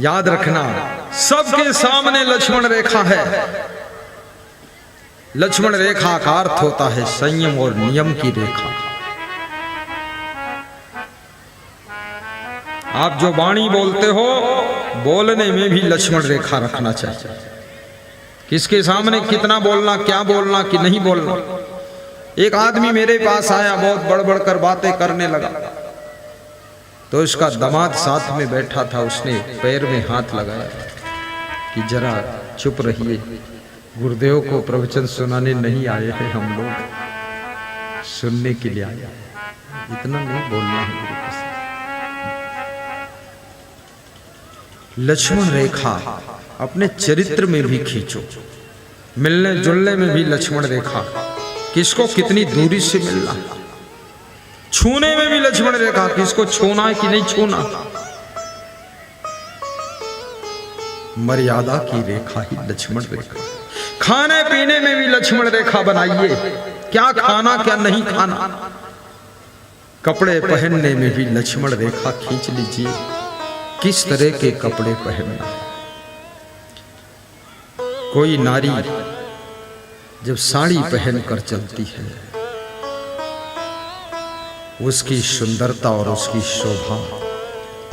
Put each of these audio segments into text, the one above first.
याद रखना, सबके सामने लक्ष्मण रेखा है। लक्ष्मण रेखा का अर्थ होता है संयम और नियम की रेखा। आप जो वाणी बोलते हो, बोलने में भी लक्ष्मण रेखा रखना चाहिए। किसके सामने कितना बोलना, क्या बोलना कि नहीं बोलना। एक आदमी मेरे पास आया, बहुत बड़बड़ कर बातें करने लगा, तो उसका दामाद साथ में बैठा था, उसने पैर में हाथ लगाया कि जरा चुप रहिए, गुरुदेव को प्रवचन सुनाने नहीं आए हैं हम लोग, सुनने के लिए आए, इतना नहीं बोलना है गुरु के साथ। लक्ष्मण रेखा अपने चरित्र में भी खींचो, मिलने जुलने में भी लक्ष्मण रेखा, किसको कितनी दूरी से मिलना, छूने में भी लक्ष्मण रेखा, किसको छूना है कि नहीं छूना, मर्यादा की रेखा ही लक्ष्मण रेखा। खाने पीने में भी लक्ष्मण रेखा बनाइए, क्या खाना क्या नहीं खाना। कपड़े पहनने में भी लक्ष्मण रेखा खींच लीजिए, किस तरह के कपड़े पहनना है। कोई नारी जब साड़ी पहनकर चलती है, उसकी सुंदरता और उसकी शोभा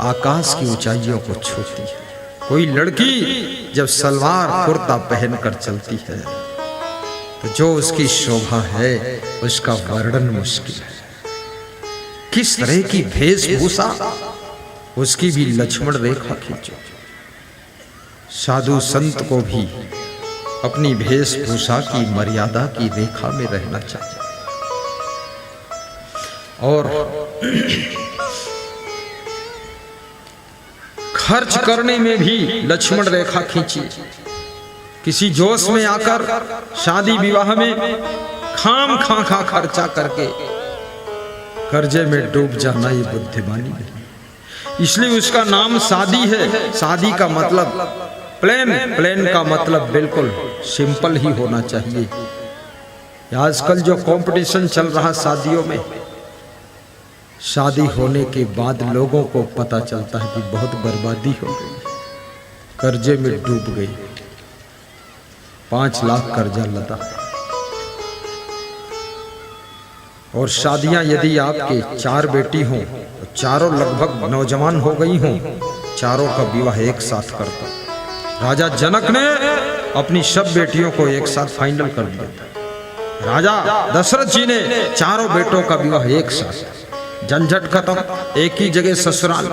आकाश की ऊंचाइयों को छूती है। कोई लड़की जब सलवार कुर्ता पहनकर चलती है, तो जो उसकी शोभा है उसका वर्णन मुश्किल है। किस तरह की वेशभूषा, उसकी भी लक्ष्मण रेखा खींचो। साधु संत को भी अपनी वेशभूषा की मर्यादा की रेखा में रहना चाहिए। और खर्च करने में भी लक्ष्मण रेखा खींचिए। किसी जोश में आकर शादी विवाह में खाम खा खर्चा करके कर्जे में डूब जाना, ये बुद्धिमानी नहीं। इसलिए उसका नाम शादी है। शादी का मतलब प्लेन का मतलब बिल्कुल सिंपल ही होना चाहिए। आजकल जो कंपटीशन चल रहा शादियों में, शादी होने के बाद लोगों को पता चलता है कि बहुत बर्बादी हो गई, कर्जे में डूब गई, 5 लाख कर्जा लदा। और शादियां यदि आपके 4 बेटी हों, तो चारों लगभग नौजवान हो गई हों, चारों का विवाह एक साथ करता। राजा जनक ने अपनी सब बेटियों को एक साथ फाइनल कर दिया। राजा दशरथ जी ने चारों बेटों का विवाह एक साथ, झंझट खत्म, एक ही जगह ससुराल।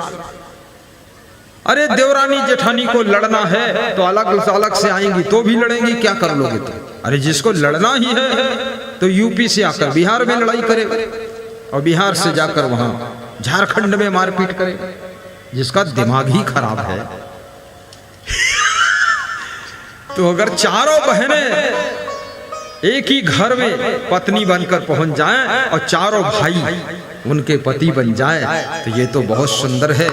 अरे देवरानी जेठानी को लड़ना है तो अलग से आएंगी तो भी लड़ेंगी, क्या कर लोगे तुम? अरे जिसको लड़ना ही है तो यूपी से आकर बिहार में लड़ाई करे, और बिहार से जाकर वहां झारखंड में मारपीट करे। जिसका दिमाग ही खराब है। तो अगर चारों बहनें एक ही घर में पत्नी बनकर पहुंच जाएं और चारों भाई उनके पति बन जाएं, तो ये तो बहुत सुंदर है।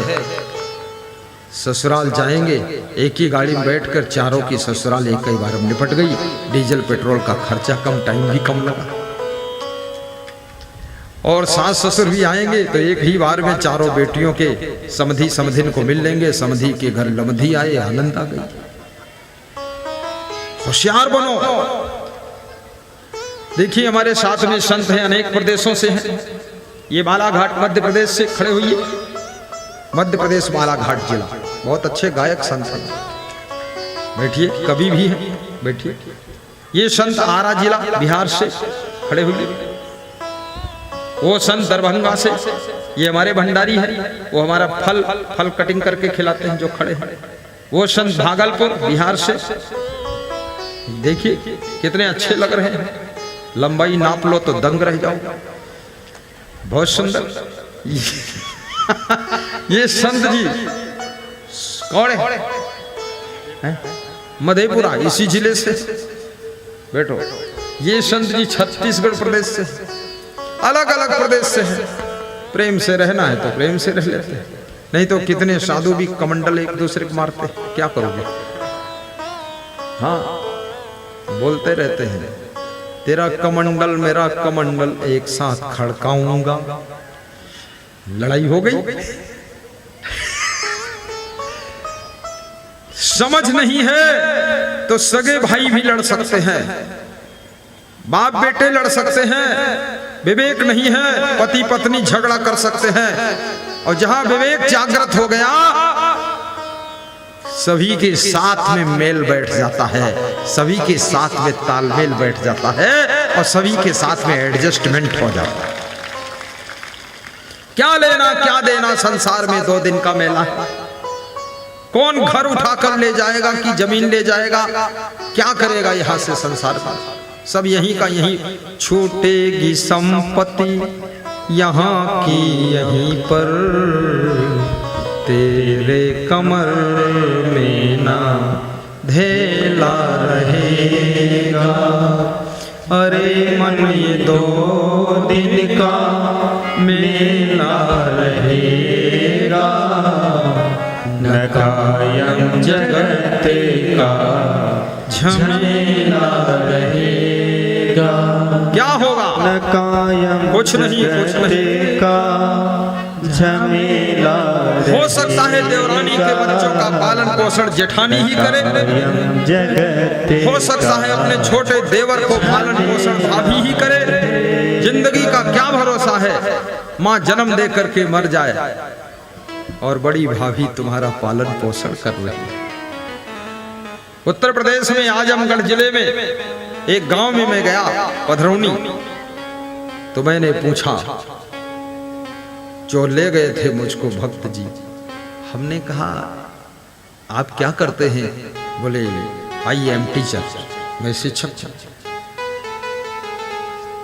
ससुराल जाएंगे, एक ही गाड़ी में बैठकर चारों की ससुराल एक ही बार में निपट गई। डीजल पेट्रोल का खर्चा कम, टाइम भी कम लगा। और सास ससुर भी आएंगे तो एक ही बार में चारों बेटियों के समधी समधिन को मिल लेंगे। समधी के घर लमधी आए, आनंद आ गई। होशियार बनो। देखिए हमारे साथ में संत हैं, अनेक प्रदेशों से हैं। ये बालाघाट मध्य प्रदेश से खड़े हुए, मध्य प्रदेश बालाघाट जिला, बहुत अच्छे गायक संत हैं। बैठिए, कवि भी हैं, बैठिए। ये संत आरा जिला बिहार से खड़े हुए। वो संत दरभंगा से, ये हमारे भंडारी हैं, वो हमारा फल कटिंग करके खिलाते हैं जो खड़े हैं। वो संत भागलपुर बिहार से। देखिए कितने अच्छे लग रहे हैं, लंबाई नाप लो तो दंग रह जाओ, बहुत सुंदर। ये संत जी कौन है? मधेपुरा, इसी जिले से। बैठो। ये संत जी छत्तीसगढ़ प्रदेश से, अलग अलग प्रदेश से है। प्रेम से रहना है तो प्रेम से रह लेते हैं, नहीं तो कितने साधु भी कमंडल एक दूसरे को मारते, क्या करोगे? हाँ, बोलते रहते हैं, तेरा कमंडल मेरा कमंडल एक साथ खड़काऊंगा। लड़ाई हो गई। समझ नहीं है तो सगे भाई भी लड़ सकते हैं, बाप बेटे लड़ सकते हैं। विवेक नहीं है पति पत्नी झगड़ा कर सकते हैं। और जहां विवेक जागृत हो गया सभी के साथ में मेल बैठ जाता है, सभी के साथ में तालमेल बैठ जाता है और सभी के साथ में एडजस्टमेंट हो जाता है। क्या लेना क्या देना संसार में 2 दिन का मेला है। कौन घर उठाकर ले जाएगा कि जमीन ले जाएगा, क्या करेगा यहां से संसार में। सब यहीं का यहीं, छूटेगी संपत्ति यहाँ की यहीं पर, तेरे कमर में ना धेला रहेगा। अरे मन ये 2 दिन का मेला रहेगा, न कायम जगत का झमेला रहेगा। क्या होगा? न कायम कुछ नहीं, कुछ नहीं का झमेला। हो सकता है देवरानी के बच्चों का पालन पोषण जेठानी ही करे, हो सकता है अपने छोटे देवर को पालन पोषण भाभी ही करे। जिंदगी का क्या भरोसा है, माँ जन्म दे करके मर जाए और बड़ी भाभी तुम्हारा पालन पोषण कर रही है। उत्तर प्रदेश में आजमगढ़ जिले में एक गांव में मैं गया, पधरौनी, तो मैंने पूछा, जो ले गए थे मुझको भक्त जी, हमने कहा आप क्या करते हैं? बोले आई एम टीचर, मैं शिक्षक।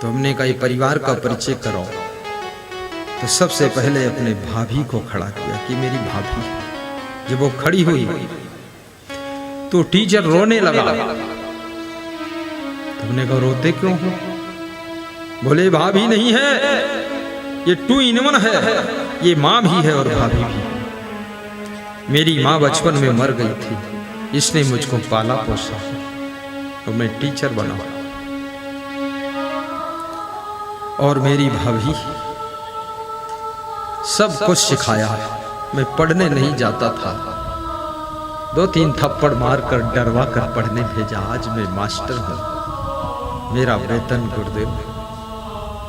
तो हमने कहा परिवार का परिचय कराओ। तो सबसे पहले अपने भाभी को खड़ा किया कि मेरी भाभी। जब वो खड़ी हुई तो टीचर रोने लगा। तुमने कहा रोते क्यों हो? बोले भाभी नहीं है, ये 2 in 1 है, ये माँ भी है और भाभी भी। मेरी माँ बचपन में मर गई थी, इसने मुझको पाला पोसा तो मैं टीचर बना, और मेरी भाभी सब कुछ सिखाया। मैं पढ़ने नहीं जाता था, 2-3 थप्पड़ मारकर डरवा कर पढ़ने भेजा। आज मैं मास्टर हूँ। मेरा वेतन गुरुदेव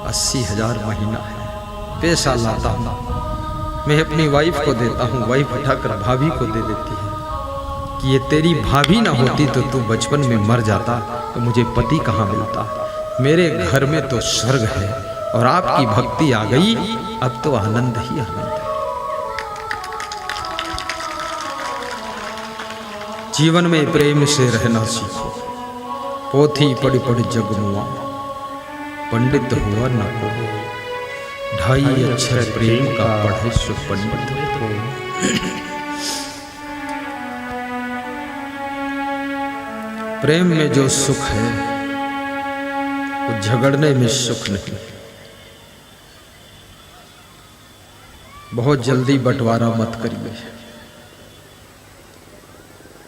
80,000 महीना है। पैसा लाता हूँ, मैं अपनी वाइफ को देता हूँ, वाइफ उठाकर भाभी को दे देती है कि ये तेरी भाभी ना होती तो तू बचपन में मर जाता, तो मुझे पति कहाँ मिलता। मेरे घर में तो स्वर्ग है और आपकी भक्ति आ गई, अब तो आनंद ही आनंद है। जीवन में प्रेम से रहना सीखो। पोथी पढ़ पढ़ जग मुआ, पंडित हुआ न को। 2.5 अक्षर प्रेम का पढ़े सो पंडित हो। प्रेम में जो सुख है वो झगड़ने में सुख नहीं। बहुत जल्दी बंटवारा मत करिए।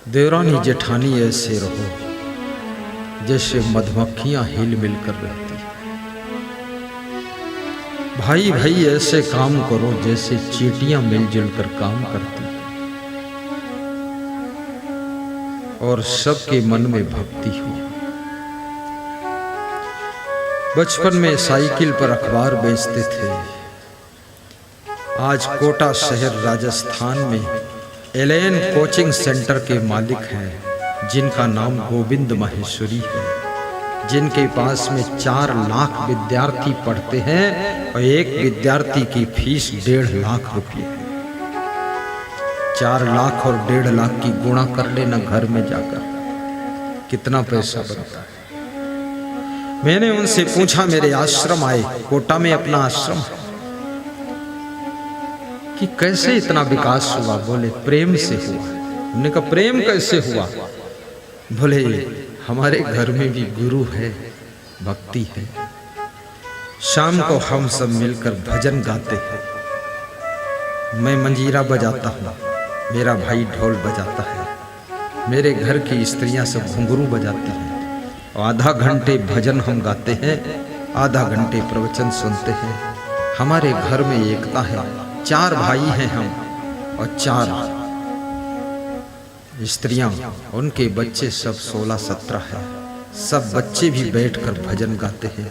देवरानी जेठानी ऐसे रहो जैसे मधुमक्खियां हिल मिल कर रहती हैं। भाई भाई ऐसे काम करो जैसे चींटियां मिलजुल कर काम करती हैं, और सबके मन में भक्ति हो। बचपन में साइकिल पर अखबार बेचते थे। आज कोटा शहर राजस्थान में एलेन कोचिंग सेंटर के मालिक हैं, जिनका नाम गोविंद माहेश्वरी है, जिनके पास में 4 लाख विद्यार्थी पढ़ते हैं और एक विद्यार्थी की फीस 1.5 लाख रुपये है। 4 लाख और 1.5 लाख की गुणा कर लेना घर में जाकर, कितना पैसा बनता है। मैंने उनसे पूछा, मेरे आश्रम आए, कोटा में अपना आश्रम है, कि कैसे इतना विकास हुआ? बोले प्रेम से हुआ। हमने कहा प्रेम कैसे हुआ? बोले हमारे घर में भी गुरु है, भक्ति है। शाम को हम सब मिलकर भजन गाते हैं। मैं मंजीरा बजाता हूँ, मेरा भाई ढोल बजाता है, मेरे घर की स्त्रियां सब घुंघरू बजाती हैं। और आधा घंटे भजन हम गाते हैं, आधा घंटे प्रवचन सुनते हैं। हमारे घर में एकता है। 4 भाई हैं हम और 4 स्त्रियां, उनके बच्चे सब 16-17 है। सब बच्चे भी बैठकर भजन गाते हैं।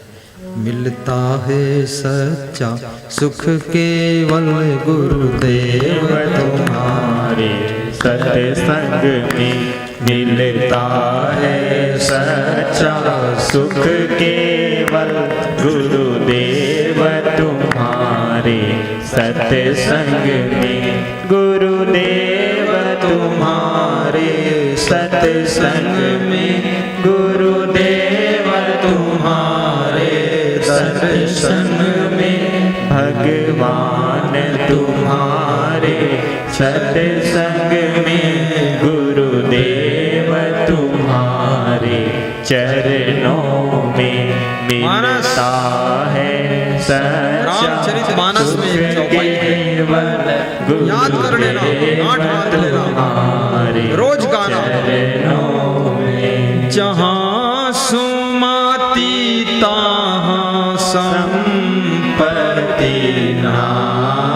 मिलता है सच्चा सुख केवल गुरुदेव तुम्हारे सत्संग में, मिलता है सच्चा सुख केवल गुरुदेव तुम्हारे सत्संग में, गुरुदेव तुम्हारे सत्संग में, गुरुदेव तुम्हारे सत्संग में, भगवान तुम्हारे सत्संग में, गुरुदेव तुम्हारे चरणों में, मिलता है रामचरितमानस में एक चौपाई है, याद कर लेना, गांठ बांध लेना, रोज गाना। जहाँ सुमति तहाँ संपत्ति नाना,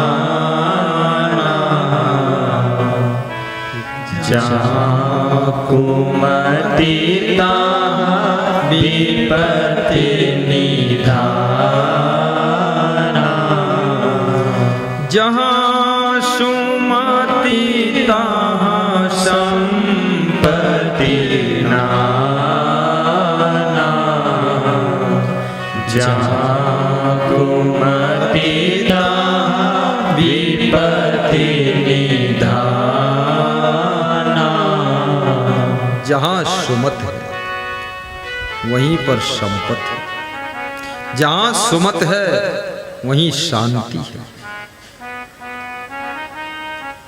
जहाँ कुमति तहाँ विपत्ति निधाना, जहाँ सुमति तहाँ संपत्ति नाना, जहाँ कुमति तहाँ विपत्ति निधाना। जहाँ सुमत है वहीं पर संपत है, जहाँ सुमत है वहीं शांति है।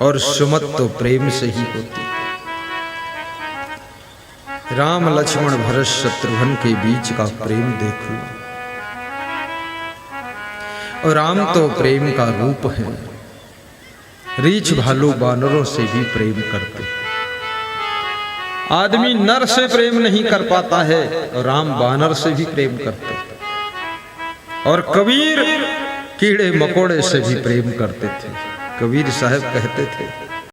और सुमत तो प्रेम से ही होती है। राम लक्ष्मण भरत शत्रुघ्न के बीच का प्रेम देख लो। और राम तो प्रेम का रूप है। रीछ भालू बानरों से भी प्रेम करते हैं। आदमी नर से प्रेम नहीं कर पाता है और राम बानर से भी प्रेम करते हैं। और कबीर कीड़े मकोड़े से भी प्रेम करते थे। कबीर साहब कहते थे,